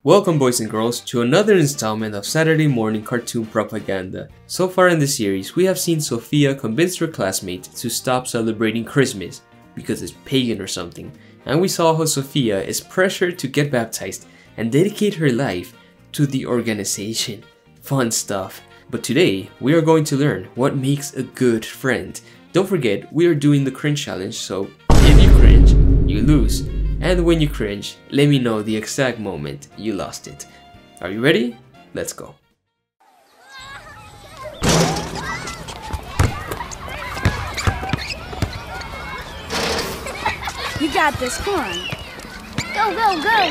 Welcome boys and girls to another installment of Saturday morning cartoon propaganda. So far in the series, we have seen Sophia convince her classmates to stop celebrating Christmas because it's pagan or something, and we saw how Sophia is pressured to get baptized and dedicate her life to the organization. Fun stuff. But today, we are going to learn what makes a good friend. Don't forget, we are doing the cringe challenge, so if you cringe, you lose. And when you cringe, let me know the exact moment you lost it. Are you ready? Let's go. You got this, come on. Go, go, go!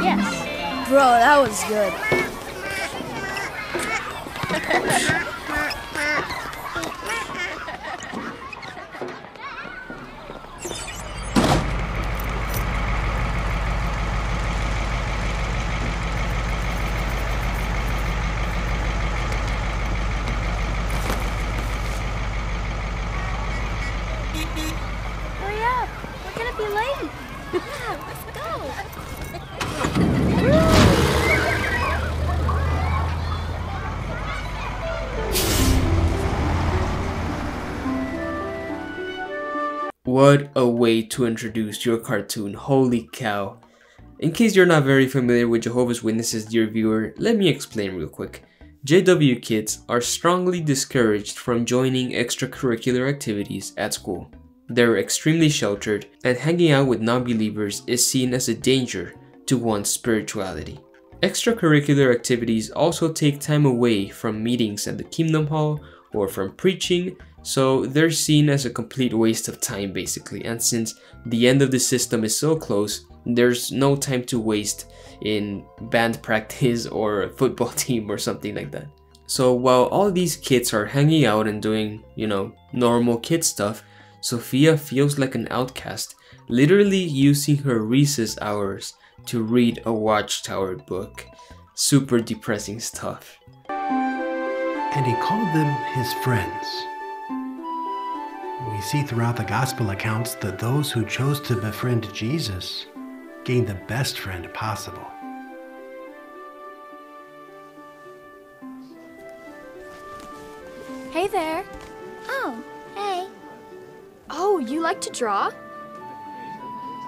Yes. Bro, that was good. Hurry up! We're gonna be late! Yeah, let's go! What a way to introduce your cartoon, holy cow. In case you're not very familiar with Jehovah's Witnesses, dear viewer, let me explain real quick. JW kids are strongly discouraged from joining extracurricular activities at school. They're extremely sheltered, and hanging out with non-believers is seen as a danger to one's spirituality. Extracurricular activities also take time away from meetings at the Kingdom Hall or from preaching, so they're seen as a complete waste of time basically, and since the end of the system is so close, there's no time to waste in band practice or a football team or something like that. So while all these kids are hanging out and doing, normal kid stuff, Sophia feels like an outcast, literally using her recess hours to read a Watchtower book. Super depressing stuff. And he called them his friends. We see throughout the gospel accounts that those who chose to befriend Jesus gained the best friend possible. Hey there. Oh, hey. Oh, you like to draw?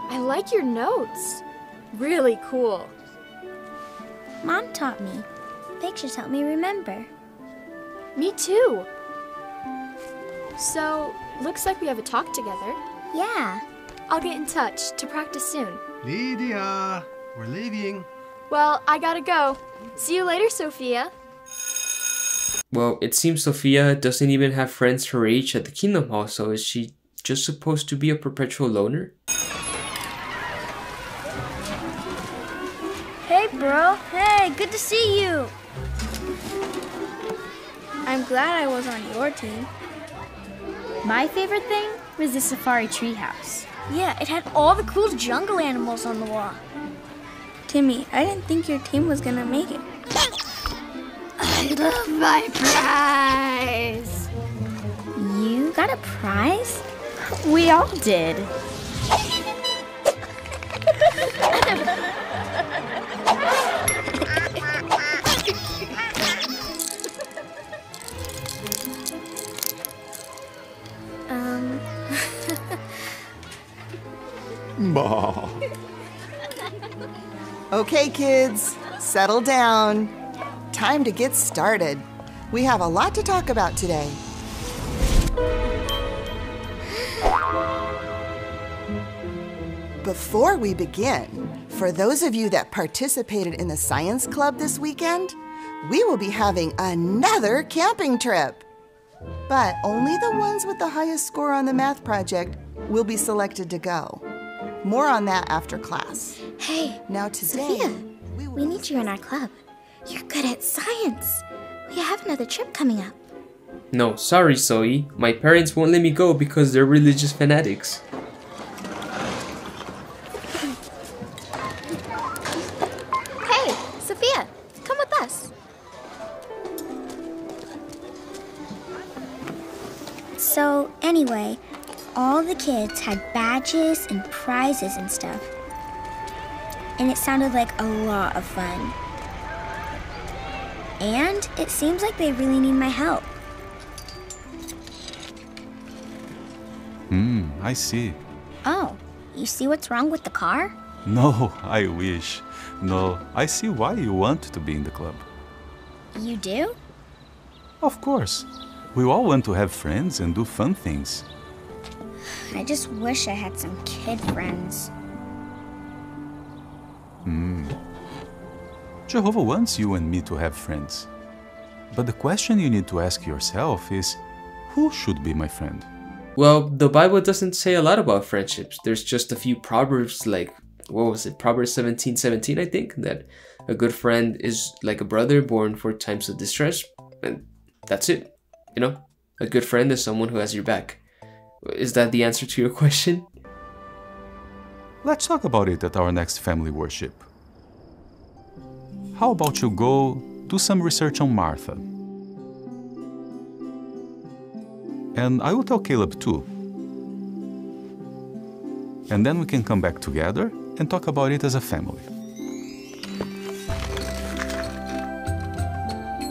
I like your notes. Really cool. Mom taught me. Pictures help me remember. Me too. So, looks like we have a talk together. Yeah. I'll get in touch to practice soon. Lydia, we're leaving. Well, I gotta go. See you later, Sophia. Well, it seems Sophia doesn't even have friends her age at the Kingdom Hall, so is she just supposed to be a perpetual loner? Hey, bro. Hey, good to see you. I'm glad I was on your team. My favorite thing was the safari treehouse. Yeah, it had all the cool jungle animals on the wall. Timmy, I didn't think your team was gonna make it. I love my prize. You got a prize? We all did. Okay, kids, settle down. Time to get started. We have a lot to talk about today. Before we begin, for those of you that participated in the science club this weekend, we will be having another camping trip. But only the ones with the highest score on the math project will be selected to go. More on that after class. Hey, Now today, Sophia, we need you in our club. You're good at science. We have another trip coming up. No, sorry Zoe, my parents won't let me go because they're religious fanatics. Hey, Sophia, come with us. So, anyway, all the kids had badges and prizes and stuff. and it sounded like a lot of fun. And it seems like they really need my help. I see. Oh, you see what's wrong with the car? No, I wish. No, I see why you want to be in the club. You do? Of course. We all want to have friends and do fun things. I just wish I had some kid friends. Jehovah wants you and me to have friends. But the question you need to ask yourself is, who should be my friend? Well, the Bible doesn't say a lot about friendships. There's just a few proverbs like, what was it? Proverbs 17:17, I think, that a good friend is like a brother born for times of distress. And that's it. You know, a good friend is someone who has your back. Is that the answer to your question? Let's talk about it at our next family worship. How about you go do some research on Martha? And I will tell Caleb too. And then we can come back together and talk about it as a family.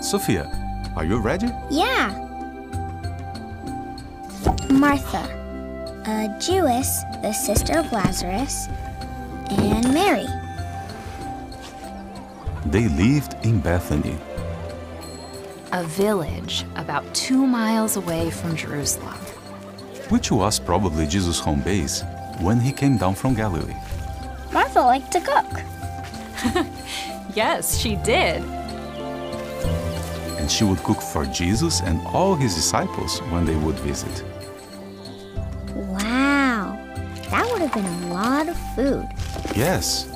Sophia, are you ready? Yeah. Martha, a Jewess, the sister of Lazarus, and Mary. They lived in Bethany, a village about 2 miles away from Jerusalem. which was probably Jesus' home base when he came down from Galilee. Martha liked to cook. Yes, she did. And she would cook for Jesus and all his disciples when they would visit. Wow, that would have been a lot of food. Yes,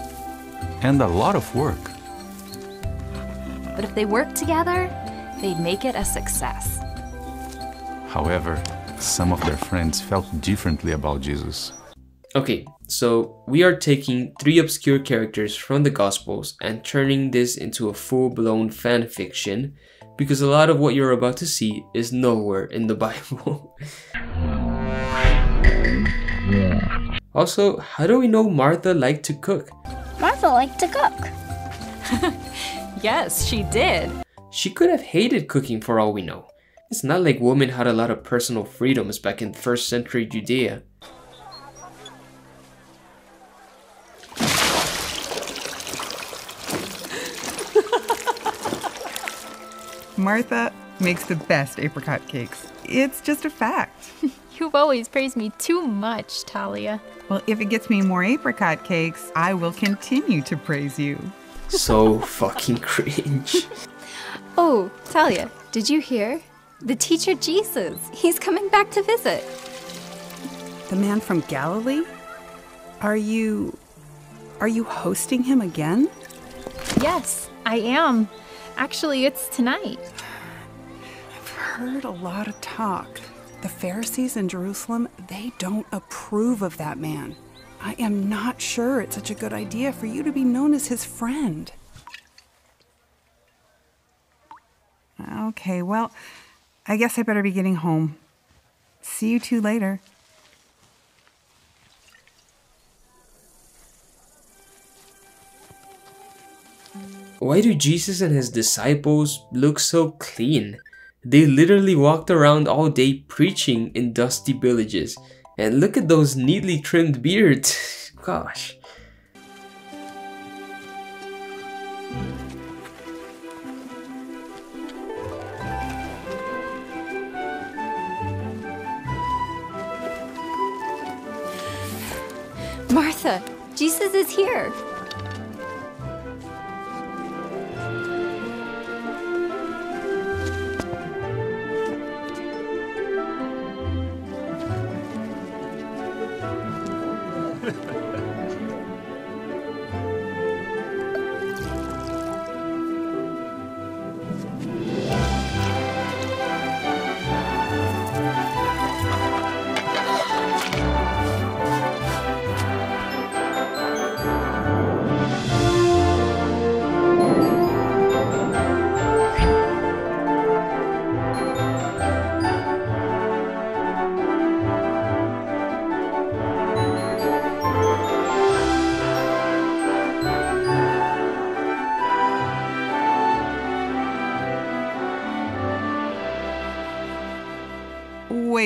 and a lot of work. But if they worked together, they'd make it a success. However, some of their friends felt differently about Jesus. Okay, so we are taking 3 obscure characters from the Gospels and turning this into a full-blown fan fiction, because a lot of what you're about to see is nowhere in the Bible. Also, how do we know Martha liked to cook? Martha liked to cook. Yes, she did. She could have hated cooking for all we know. It's not like women had a lot of personal freedoms back in 1st century Judea. Martha makes the best apricot cakes. It's just a fact. You've always praised me too much, Talia. Well, if it gets me more apricot cakes, I will continue to praise you. So fucking cringe. Oh, Talia, did you hear? The teacher Jesus. He's coming back to visit. The man from Galilee? Are you hosting him again? Yes, I am. Actually, it's tonight. I've heard a lot of talk. The Pharisees in Jerusalem, they don't approve of that man. I am not sure it's such a good idea for you to be known as his friend. Okay, well, I guess I better be getting home. See you two later. Why do Jesus and his disciples look so clean? They literally walked around all day preaching in dusty villages. And look at those neatly trimmed beards. Gosh. Martha, Jesus is here.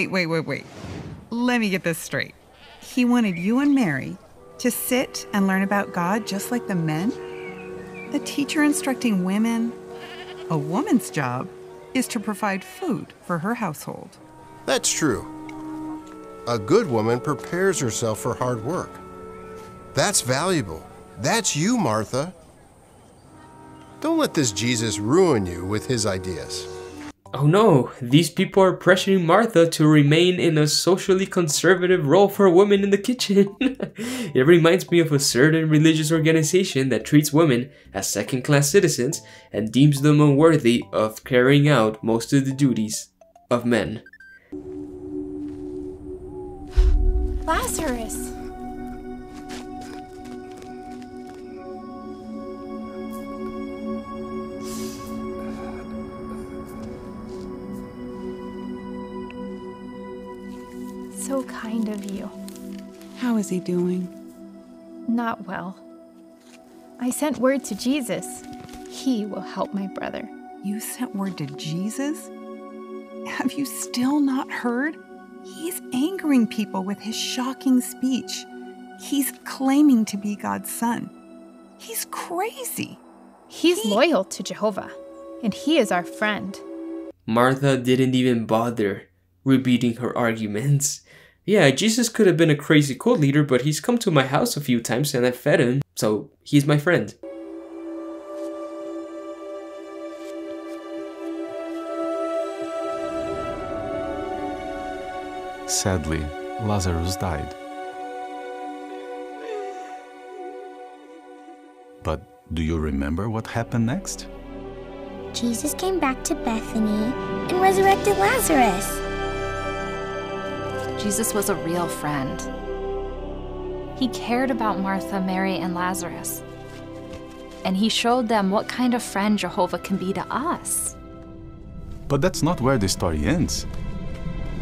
Wait. Let me get this straight. He wanted you and Mary to sit and learn about God just like the men? A teacher instructing women? A woman's job is to provide food for her household. That's true. A good woman prepares herself for hard work. That's valuable. That's you, Martha. Don't let this Jesus ruin you with his ideas. Oh no, these people are pressuring Martha to remain in a socially conservative role for women in the kitchen. It reminds me of a certain religious organization that treats women as second-class citizens and deems them unworthy of carrying out most of the duties of men. Lazarus! So kind of you. How is he doing? Not well. I sent word to Jesus. He will help my brother. You sent word to Jesus? Have you still not heard? He's angering people with his shocking speech. He's claiming to be God's son. He's crazy. He's loyal to Jehovah, and he is our friend. Martha didn't even bother repeating her arguments. Yeah, Jesus could have been a crazy cult leader, but he's come to my house a few times and I fed him, so he's my friend. Sadly, Lazarus died. But do you remember what happened next? Jesus came back to Bethany and resurrected Lazarus. Jesus was a real friend. He cared about Martha, Mary, and Lazarus. And he showed them what kind of friend Jehovah can be to us. But that's not where the story ends.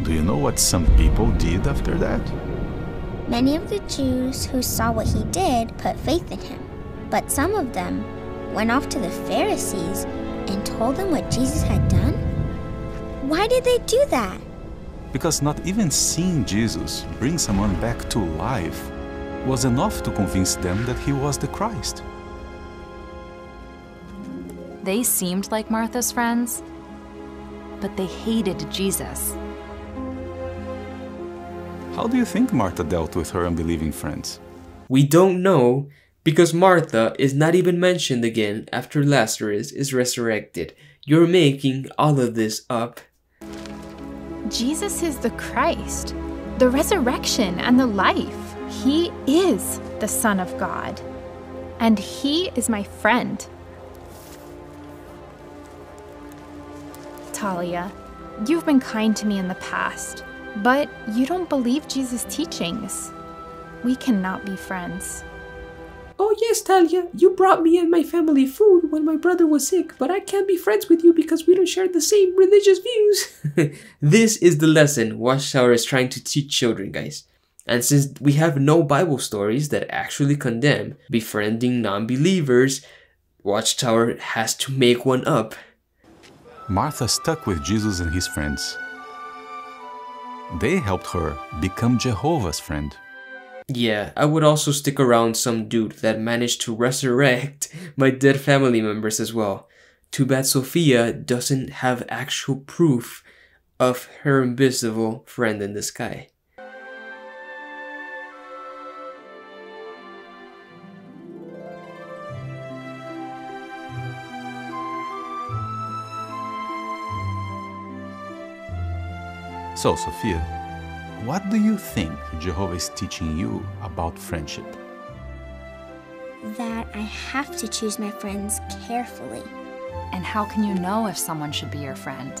Do you know what some people did after that? Many of the Jews who saw what he did put faith in him. But some of them went off to the Pharisees and told them what Jesus had done. Why did they do that? Because not even seeing Jesus bring someone back to life was enough to convince them that he was the Christ. They seemed like Martha's friends, but they hated Jesus. How do you think Martha dealt with her unbelieving friends? We don't know, because Martha is not even mentioned again after Lazarus is resurrected. You're making all of this up. Jesus is the Christ, the resurrection and the life. He is the Son of God, and he is my friend. Talia, you've been kind to me in the past, but you don't believe Jesus' teachings. We cannot be friends. Oh yes, Talia, you brought me and my family food when my brother was sick, but I can't be friends with you because we don't share the same religious views. This is the lesson Watchtower is trying to teach children, guys. And since we have no Bible stories that actually condemn befriending non-believers, Watchtower has to make one up. Martha stuck with Jesus and his friends. They helped her become Jehovah's friend. Yeah, I would also stick around some dude that managed to resurrect my dead family members as well. Too bad Sophia doesn't have actual proof of her invisible friend in the sky. So, Sophia, what do you think Jehovah is teaching you about friendship? That I have to choose my friends carefully. And how can you know if someone should be your friend?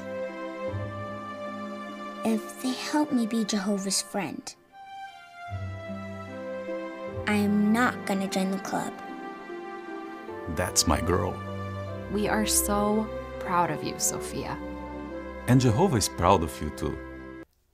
If they help me be Jehovah's friend. I am not gonna join the club. That's my girl. We are so proud of you, Sophia. And Jehovah is proud of you too.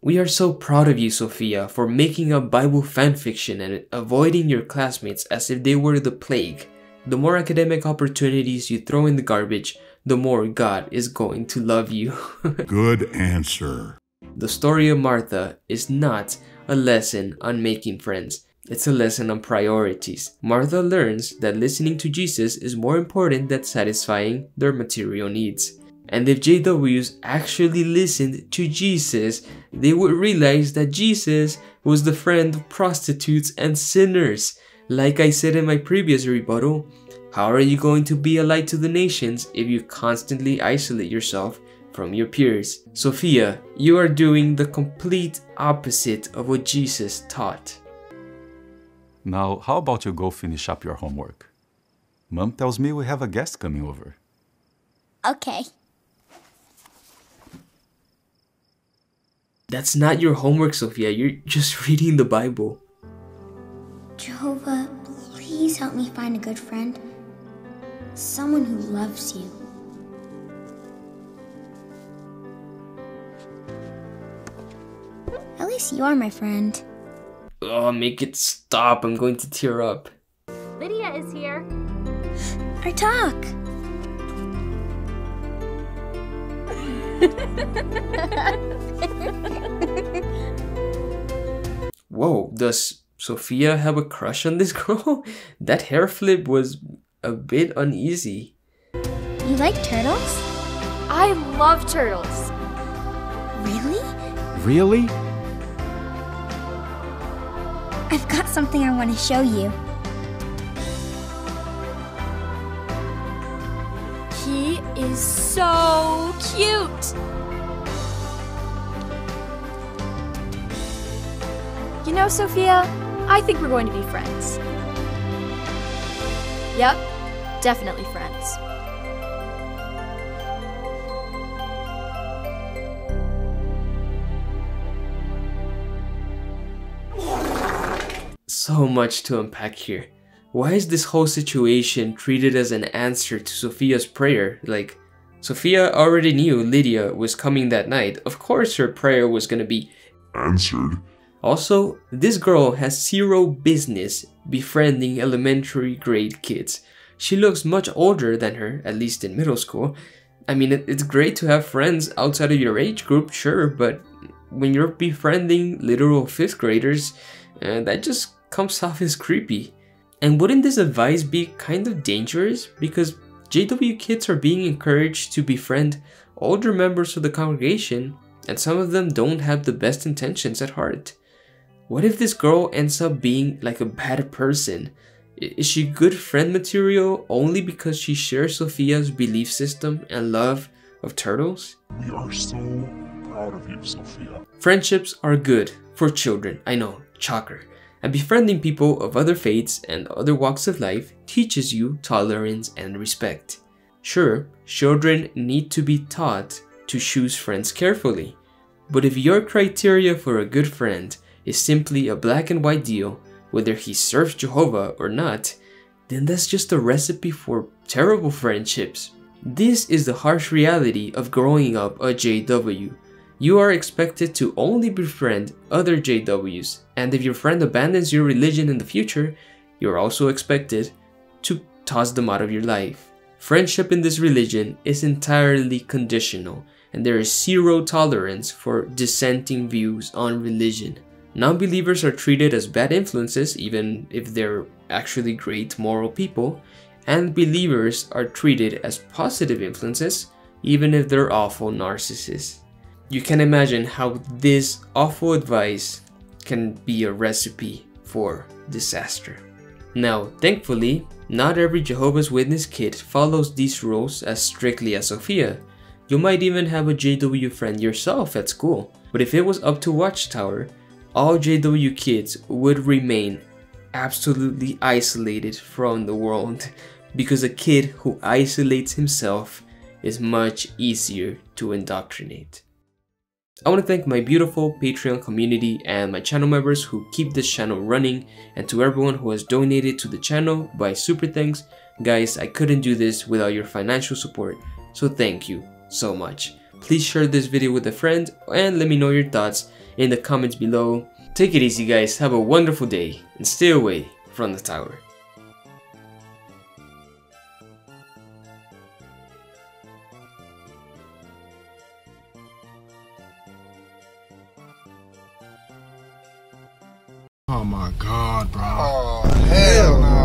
We are so proud of you, Sophia, for making up Bible fanfiction and avoiding your classmates as if they were the plague. The more academic opportunities you throw in the garbage, the more God is going to love you. Good answer. the story of Martha is not a lesson on making friends. It's a lesson on priorities. Martha learns that listening to Jesus is more important than satisfying their material needs. And if JWs actually listened to Jesus, they would realize that Jesus was the friend of prostitutes and sinners. Like I said in my previous rebuttal, how are you going to be a light to the nations if you constantly isolate yourself from your peers? Sophia, you are doing the complete opposite of what Jesus taught. Now, how about you go finish up your homework? Mom tells me we have a guest coming over. Okay. That's not your homework, Sophia. You're just reading the Bible. Jehovah, please help me find a good friend. Someone who loves you. At least you are my friend. Oh, make it stop. I'm going to tear up. Lydia is here. Our talk. Whoa, does Sophia have a crush on this girl? That hair flip was a bit uneasy. You like turtles? I love turtles. Really? Really? I've got something I want to show you. He is so cute. You know, Sophia, I think we're going to be friends. Yep, definitely friends. So much to unpack here. Why is this whole situation treated as an answer to Sophia's prayer? Like, Sophia already knew Lydia was coming that night. Of course her prayer was gonna be answered. Also, this girl has zero business befriending elementary grade kids. She looks much older than her, at least in middle school. I mean, it's great to have friends outside of your age group, sure, but when you're befriending literal 5th graders, that just comes off as creepy. And wouldn't this advice be kind of dangerous? Because JW kids are being encouraged to befriend older members of the congregation, and some of them don't have the best intentions at heart. What if this girl ends up being like a bad person? Is she good friend material only because she shares Sophia's belief system and love of turtles? We are so proud of you, Sophia. Friendships are good for children, I know, shocker. And befriending people of other faiths and other walks of life teaches you tolerance and respect. Sure, children need to be taught to choose friends carefully. But if your criteria for a good friend is simply a black and white deal, whether he serves Jehovah or not, then that's just a recipe for terrible friendships. This is the harsh reality of growing up a JW. You are expected to only befriend other JWs, and if your friend abandons your religion in the future, you're also expected to toss them out of your life. Friendship in this religion is entirely conditional, and there is zero tolerance for dissenting views on religion. Non-believers are treated as bad influences even if they're actually great moral people, and believers are treated as positive influences even if they're awful narcissists. You can imagine how this awful advice can be a recipe for disaster. Now, thankfully, not every Jehovah's Witness kid follows these rules as strictly as Sophia. You might even have a JW friend yourself at school, but if it was up to Watchtower, all JW kids would remain absolutely isolated from the world, because a kid who isolates himself is much easier to indoctrinate. I want to thank my beautiful Patreon community and my channel members who keep this channel running, and to everyone who has donated to the channel by super thanks. Guys, I couldn't do this without your financial support, so thank you so much. Please share this video with a friend and let me know your thoughts in the comments below. Take it easy guys, have a wonderful day, and stay away from the tower. Oh my God, bro. Oh, hell no.